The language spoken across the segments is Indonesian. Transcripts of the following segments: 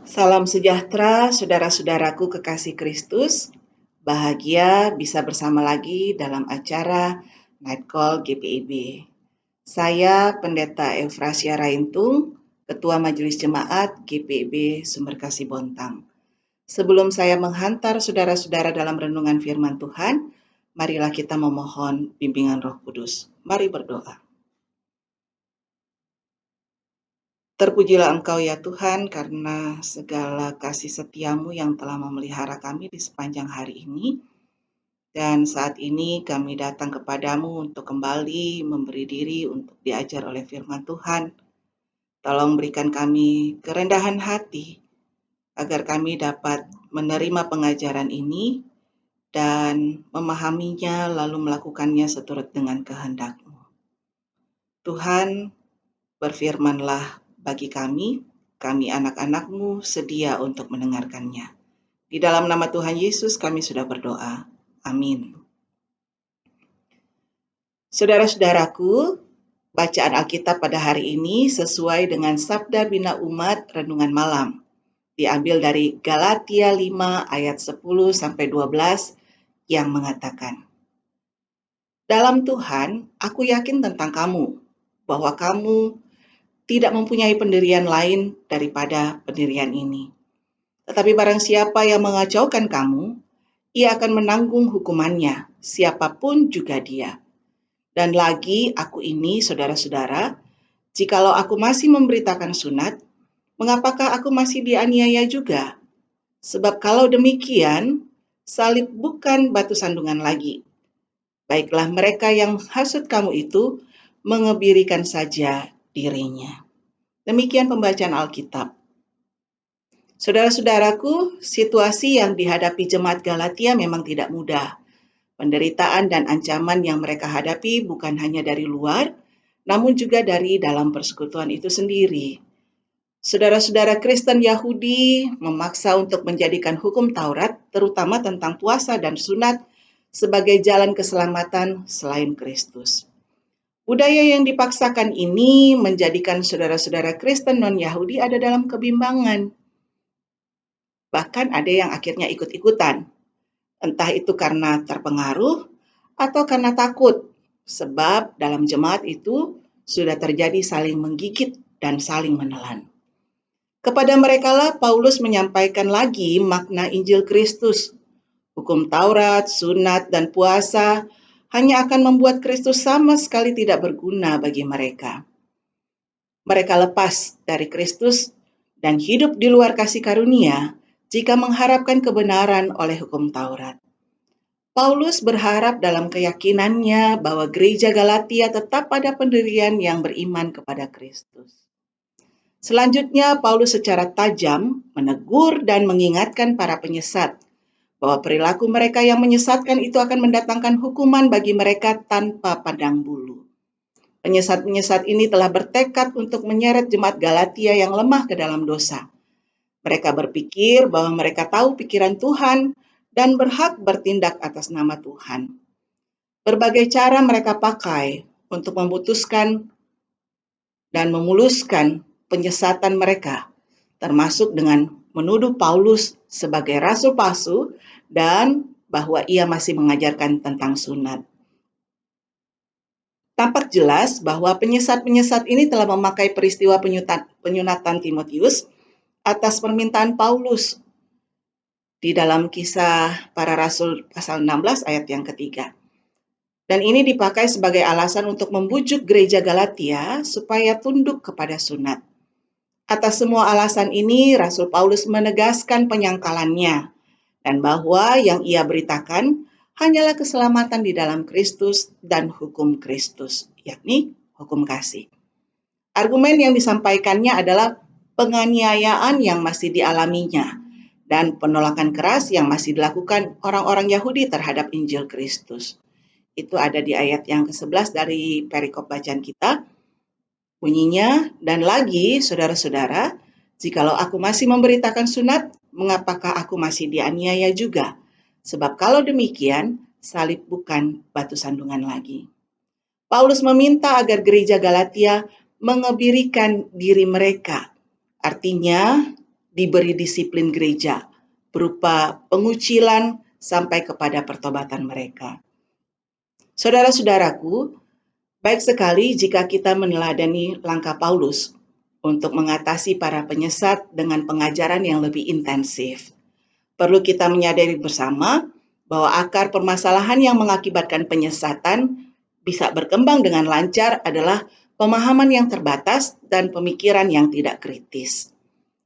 Salam sejahtera, saudara-saudaraku kekasih Kristus. Bahagia bisa bersama lagi dalam acara Night Call GPIB. Saya Pendeta Eufrasia Raintung, Ketua Majelis Jemaat GPIB Sumberkasih Bontang. Sebelum saya menghantar saudara-saudara dalam renungan firman Tuhan, marilah kita memohon bimbingan Roh Kudus. Mari berdoa. Terpujilah Engkau ya Tuhan karena segala kasih setiamu yang telah memelihara kami di sepanjang hari ini. Dan saat ini kami datang kepadamu untuk kembali memberi diri untuk diajar oleh firman Tuhan. Tolong berikan kami kerendahan hati agar kami dapat menerima pengajaran ini dan memahaminya lalu melakukannya seturut dengan kehendak-Mu. Tuhan, berfirmanlah bagi kami anak-anak-Mu sedia untuk mendengarkannya. Di dalam nama Tuhan Yesus kami sudah berdoa. Amin. Saudara-saudaraku, bacaan Alkitab pada hari ini sesuai dengan Sabda Bina Umat Renungan Malam. Diambil dari Galatia 5 ayat 10-12 yang mengatakan, "Dalam Tuhan, aku yakin tentang kamu, bahwa kamu tidak mempunyai pendirian lain daripada pendirian ini. Tetapi barang siapa yang mengacaukan kamu, ia akan menanggung hukumannya, siapapun juga dia. Dan lagi aku ini, saudara-saudara, jikalau aku masih memberitakan sunat, mengapakah aku masih dianiaya juga? Sebab kalau demikian, salib bukan batu sandungan lagi. Baiklah mereka yang hasut kamu itu mengebirikan saja dirinya." Demikian pembacaan Alkitab. Saudara-saudaraku, situasi yang dihadapi jemaat Galatia memang tidak mudah. Penderitaan dan ancaman yang mereka hadapi bukan hanya dari luar, namun juga dari dalam persekutuan itu sendiri. Saudara-saudara Kristen Yahudi memaksa untuk menjadikan hukum Taurat, terutama tentang puasa dan sunat, sebagai jalan keselamatan selain Kristus. Budaya yang dipaksakan ini menjadikan saudara-saudara Kristen non-Yahudi ada dalam kebimbangan. Bahkan ada yang akhirnya ikut-ikutan, entah itu karena terpengaruh atau karena takut, sebab dalam jemaat itu sudah terjadi saling menggigit dan saling menelan. Kepada merekalah Paulus menyampaikan lagi makna Injil Kristus. Hukum Taurat, sunat, dan puasa hanya akan membuat Kristus sama sekali tidak berguna bagi mereka. Mereka lepas dari Kristus dan hidup di luar kasih karunia jika mengharapkan kebenaran oleh hukum Taurat. Paulus berharap dalam keyakinannya bahwa gereja Galatia tetap pada pendirian yang beriman kepada Kristus. Selanjutnya, Paulus secara tajam menegur dan mengingatkan para penyesat bahwa perilaku mereka yang menyesatkan itu akan mendatangkan hukuman bagi mereka tanpa pandang bulu. Penyesat-penyesat ini telah bertekad untuk menyeret jemaat Galatia yang lemah ke dalam dosa. Mereka berpikir bahwa mereka tahu pikiran Tuhan dan berhak bertindak atas nama Tuhan. Berbagai cara mereka pakai untuk memutuskan dan memuluskan penyesatan mereka, termasuk dengan menuduh Paulus sebagai rasul palsu dan bahwa ia masih mengajarkan tentang sunat. Tampak jelas bahwa penyesat-penyesat ini telah memakai peristiwa penyunatan Timotius atas permintaan Paulus di dalam Kisah Para Rasul pasal 16 ayat yang ketiga. Dan ini dipakai sebagai alasan untuk membujuk gereja Galatia supaya tunduk kepada sunat. Atas semua alasan ini, Rasul Paulus menegaskan penyangkalannya dan bahwa yang ia beritakan hanyalah keselamatan di dalam Kristus dan hukum Kristus, yakni hukum kasih. Argumen yang disampaikannya adalah penganiayaan yang masih dialaminya dan penolakan keras yang masih dilakukan orang-orang Yahudi terhadap Injil Kristus. Itu ada di ayat yang ke-11 dari perikop bacaan kita. Bunyinya, "Dan lagi, saudara-saudara, jikalau aku masih memberitakan sunat, mengapakah aku masih dianiaya juga? Sebab kalau demikian, salib bukan batu sandungan lagi." Paulus meminta agar gereja Galatia mengebirikan diri mereka. Artinya, diberi disiplin gereja berupa pengucilan sampai kepada pertobatan mereka. Saudara-saudaraku, baik sekali jika kita meneladani langkah Paulus untuk mengatasi para penyesat dengan pengajaran yang lebih intensif. Perlu kita menyadari bersama bahwa akar permasalahan yang mengakibatkan penyesatan bisa berkembang dengan lancar adalah pemahaman yang terbatas dan pemikiran yang tidak kritis.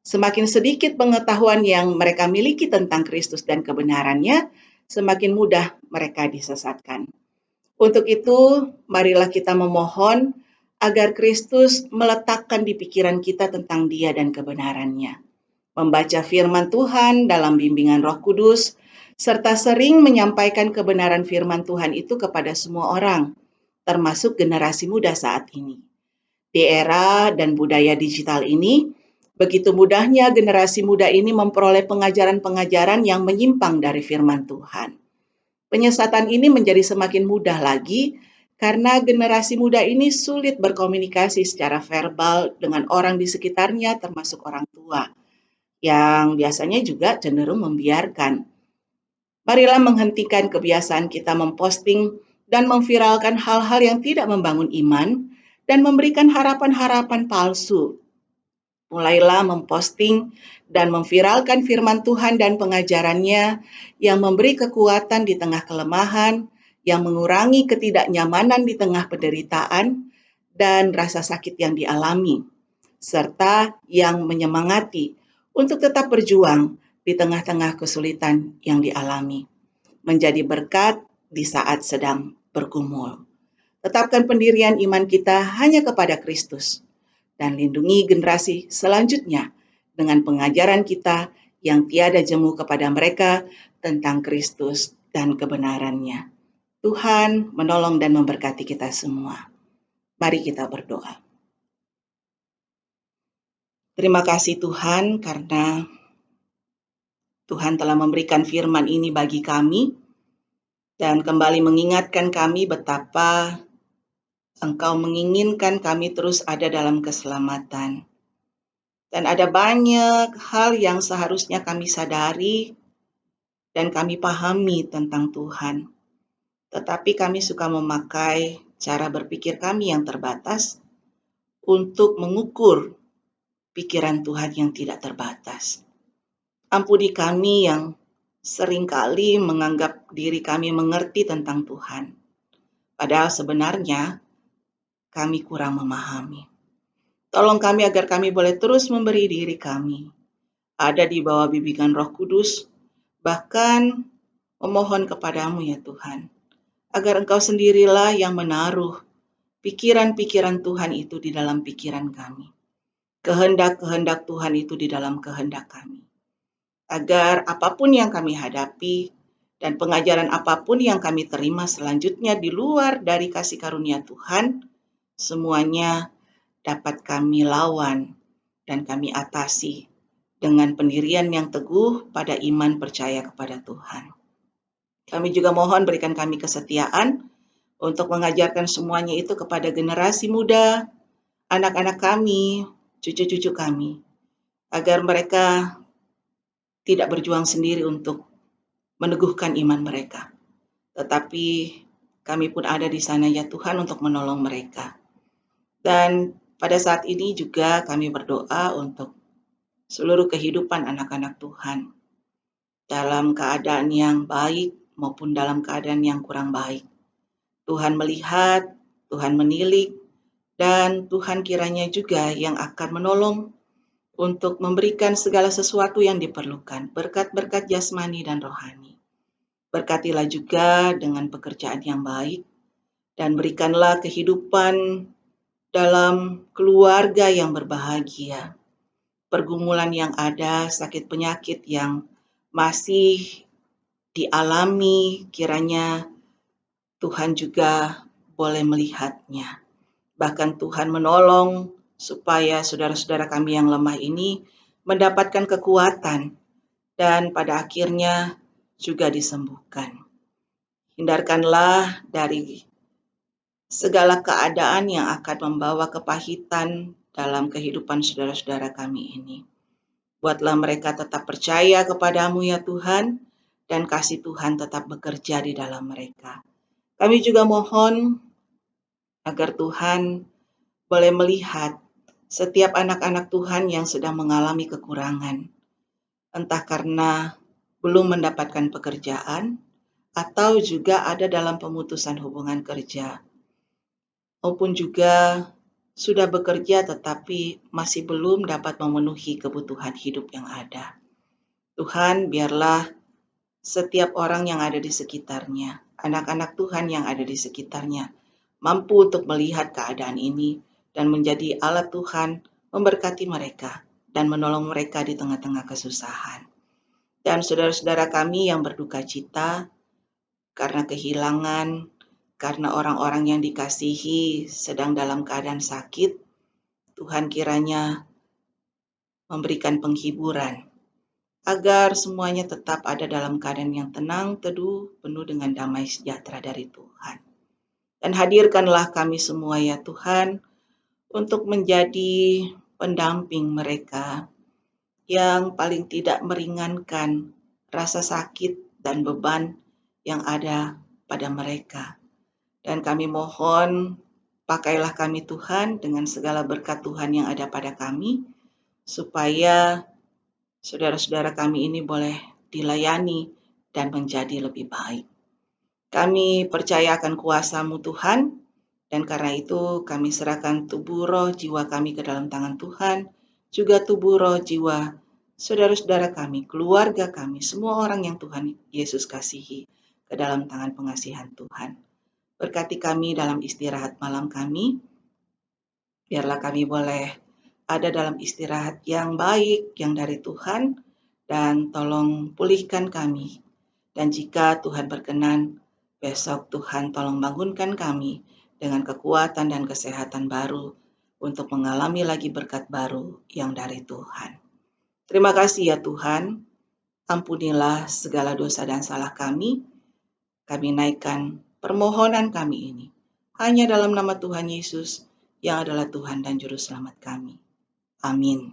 Semakin sedikit pengetahuan yang mereka miliki tentang Kristus dan kebenarannya, semakin mudah mereka disesatkan. Untuk itu, marilah kita memohon agar Kristus meletakkan di pikiran kita tentang Dia dan kebenarannya. Membaca firman Tuhan dalam bimbingan Roh Kudus, serta sering menyampaikan kebenaran firman Tuhan itu kepada semua orang, termasuk generasi muda saat ini. Di era dan budaya digital ini, begitu mudahnya generasi muda ini memperoleh pengajaran-pengajaran yang menyimpang dari firman Tuhan. Penyesatan ini menjadi semakin mudah lagi karena generasi muda ini sulit berkomunikasi secara verbal dengan orang di sekitarnya, termasuk orang tua, yang biasanya juga cenderung membiarkan. Marilah menghentikan kebiasaan kita memposting dan memviralkan hal-hal yang tidak membangun iman dan memberikan harapan-harapan palsu. Mulailah memposting dan memviralkan firman Tuhan dan pengajarannya yang memberi kekuatan di tengah kelemahan, yang mengurangi ketidaknyamanan di tengah penderitaan dan rasa sakit yang dialami, serta yang menyemangati untuk tetap berjuang di tengah-tengah kesulitan yang dialami, menjadi berkat di saat sedang bergumul. Tetapkan pendirian iman kita hanya kepada Kristus, dan lindungi generasi selanjutnya dengan pengajaran kita yang tiada jemu kepada mereka tentang Kristus dan kebenarannya. Tuhan menolong dan memberkati kita semua. Mari kita berdoa. Terima kasih Tuhan karena Tuhan telah memberikan firman ini bagi kami dan kembali mengingatkan kami betapa Engkau menginginkan kami terus ada dalam keselamatan. Dan ada banyak hal yang seharusnya kami sadari dan kami pahami tentang Tuhan. Tetapi kami suka memakai cara berpikir kami yang terbatas untuk mengukur pikiran Tuhan yang tidak terbatas. Ampuni kami yang seringkali menganggap diri kami mengerti tentang Tuhan. Padahal sebenarnya kami kurang memahami. Tolong kami agar kami boleh terus memberi diri kami ada di bawah bimbingan Roh Kudus, bahkan memohon kepadamu ya Tuhan, agar Engkau sendirilah yang menaruh pikiran-pikiran Tuhan itu di dalam pikiran kami. Kehendak-kehendak Tuhan itu di dalam kehendak kami. Agar apapun yang kami hadapi dan pengajaran apapun yang kami terima selanjutnya di luar dari kasih karunia Tuhan, semuanya dapat kami lawan dan kami atasi dengan pendirian yang teguh pada iman percaya kepada Tuhan. Kami juga mohon berikan kami kesetiaan untuk mengajarkan semuanya itu kepada generasi muda, anak-anak kami, cucu-cucu kami, agar mereka tidak berjuang sendiri untuk meneguhkan iman mereka. Tetapi kami pun ada di sana ya Tuhan untuk menolong mereka. Dan pada saat ini juga kami berdoa untuk seluruh kehidupan anak-anak Tuhan dalam keadaan yang baik maupun dalam keadaan yang kurang baik. Tuhan melihat, Tuhan menilik, dan Tuhan kiranya juga yang akan menolong untuk memberikan segala sesuatu yang diperlukan, berkat-berkat jasmani dan rohani. Berkatilah juga dengan pekerjaan yang baik, dan berikanlah kehidupan dalam keluarga yang berbahagia. Pergumulan yang ada, sakit penyakit yang masih dialami, kiranya Tuhan juga boleh melihatnya. Bahkan Tuhan menolong supaya saudara-saudara kami yang lemah ini mendapatkan kekuatan dan pada akhirnya juga disembuhkan. Hindarkanlah dari segala keadaan yang akan membawa kepahitan dalam kehidupan saudara-saudara kami ini. Buatlah mereka tetap percaya kepadamu ya Tuhan, dan kasih Tuhan tetap bekerja di dalam mereka. Kami juga mohon agar Tuhan boleh melihat setiap anak-anak Tuhan yang sedang mengalami kekurangan, entah karena belum mendapatkan pekerjaan, atau juga ada dalam pemutusan hubungan kerja, maupun juga sudah bekerja tetapi masih belum dapat memenuhi kebutuhan hidup yang ada. Tuhan, biarlah setiap orang yang ada di sekitarnya, anak-anak Tuhan yang ada di sekitarnya, mampu untuk melihat keadaan ini dan menjadi alat Tuhan memberkati mereka dan menolong mereka di tengah-tengah kesusahan. Dan saudara-saudara kami yang berduka cita karena kehilangan, karena orang-orang yang dikasihi sedang dalam keadaan sakit, Tuhan kiranya memberikan penghiburan, agar semuanya tetap ada dalam keadaan yang tenang, teduh, penuh dengan damai sejahtera dari Tuhan. Dan hadirkanlah kami semua ya Tuhan, untuk menjadi pendamping mereka yang paling tidak meringankan rasa sakit dan beban yang ada pada mereka. Dan kami mohon, pakailah kami Tuhan dengan segala berkat Tuhan yang ada pada kami, supaya saudara-saudara kami ini boleh dilayani dan menjadi lebih baik. Kami percaya akan kuasa-Mu Tuhan, dan karena itu kami serahkan tubuh roh jiwa kami ke dalam tangan Tuhan, juga tubuh roh jiwa saudara-saudara kami, keluarga kami, semua orang yang Tuhan Yesus kasihi ke dalam tangan pengasihan Tuhan. Berkati kami dalam istirahat malam kami, biarlah kami boleh ada dalam istirahat yang baik, yang dari Tuhan, dan tolong pulihkan kami. Dan jika Tuhan berkenan, besok Tuhan tolong bangunkan kami dengan kekuatan dan kesehatan baru untuk mengalami lagi berkat baru yang dari Tuhan. Terima kasih ya Tuhan, ampunilah segala dosa dan salah kami. Kami naikkan permohonan kami ini hanya dalam nama Tuhan Yesus yang adalah Tuhan dan Juru Selamat kami. Amin.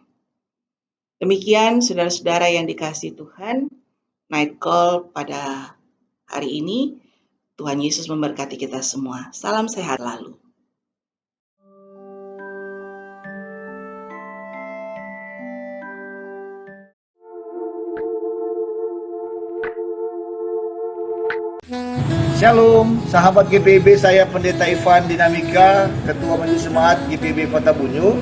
Demikian saudara-saudara yang dikasihi Tuhan, Night Call pada hari ini. Tuhan Yesus memberkati kita semua. Salam sehat lalu. Shalom, sahabat GPIB, saya Pendeta Ivan Dinamika, Ketua Majelis Jemaat GPIB Kota Bunyu.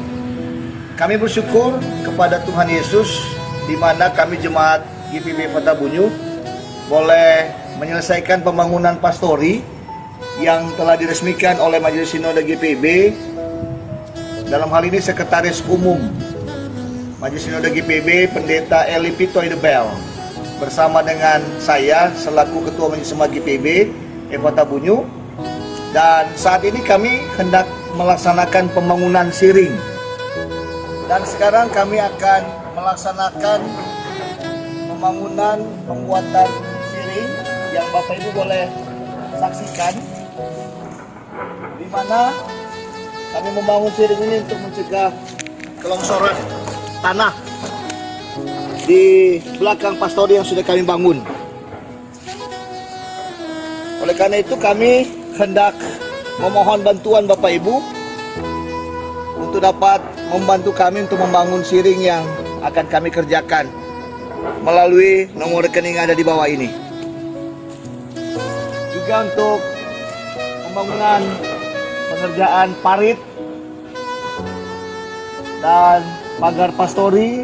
Kami bersyukur kepada Tuhan Yesus, di mana kami Jemaat GPIB Kota Bunyu boleh menyelesaikan pembangunan pastori yang telah diresmikan oleh Majelis Sinode GPIB. Dalam hal ini Sekretaris Umum Majelis Sinode GPIB, Pendeta Eli Pitoy de Bel, bersama dengan saya selaku Ketua Majelis Jemaat GPIB Kota Bunyu. Dan saat ini kami hendak melaksanakan pembangunan siring. Dan sekarang kami akan melaksanakan pembangunan pembuatan siring yang Bapak Ibu boleh saksikan, di mana kami membangun siring ini untuk mencegah kelongsoran tanah di belakang pastori yang sudah kami bangun. Oleh karena itu kami hendak memohon bantuan Bapak Ibu untuk dapat membantu kami untuk membangun siring yang akan kami kerjakan melalui nomor rekening yang ada di bawah ini. Juga untuk pembangunan pengerjaan parit dan pagar pastori